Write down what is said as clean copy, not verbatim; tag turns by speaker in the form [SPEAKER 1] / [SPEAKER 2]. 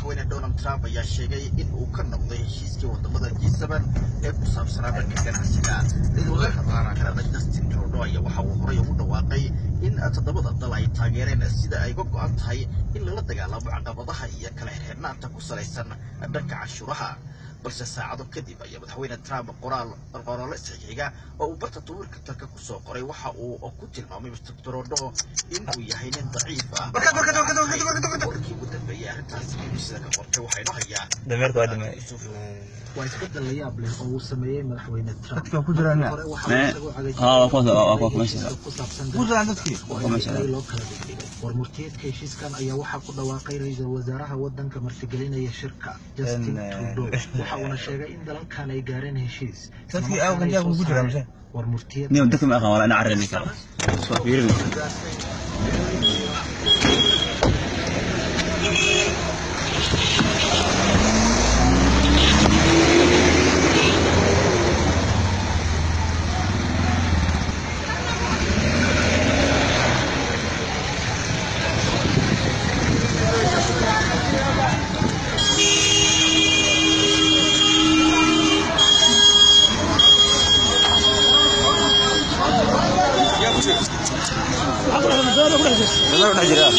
[SPEAKER 1] madaxweyne Donald Trump ayaa sheegay in uu ka noqday heshiiskii wadamada G7 ee ku saabsanaa dhanka ganacsiga. Madaxweynaha Justin Trudeau ayaa waxa uu horay ugu dhawaaqay in toddobada dal ay taageereen sida ay uga go'an tahay in lala dagaalamo caqabadaha iyo kala xirnaanta ku salaysan dhanka cashuuraha. balse saacado kadib ayaa madaxweyne Trump qoraal saxiiga oo uu barta Twitter-ka ku soo qoray waxa uu ku tilmaamay Mr. Trudeau in uu yahay nin daciif ah. Markii ugu dambeeyay arrintaas sida ka qortay waxaynu hayaa
[SPEAKER 2] dameerka waa dhameeyay
[SPEAKER 1] waa isbedel la yaab leh oo uu sameeyay madaxweyne Trump.
[SPEAKER 2] dadka ku jiraan waa ku saabsan dadkii
[SPEAKER 1] warmurtiyeedka heshiiskan ayaa waxaa ku dhawaaqay ra'iisul wasaaraha waddanka martigelinaya shirka Justin Trudeau waxa uuna sheegay in dalalkan ay gaareen heshiis
[SPEAKER 2] dadkii aw kan ku jiraan
[SPEAKER 1] warmurtiyeed
[SPEAKER 2] niyo dadka ma aqaan wala ana carrani karo soo fiirin
[SPEAKER 1] Aku dah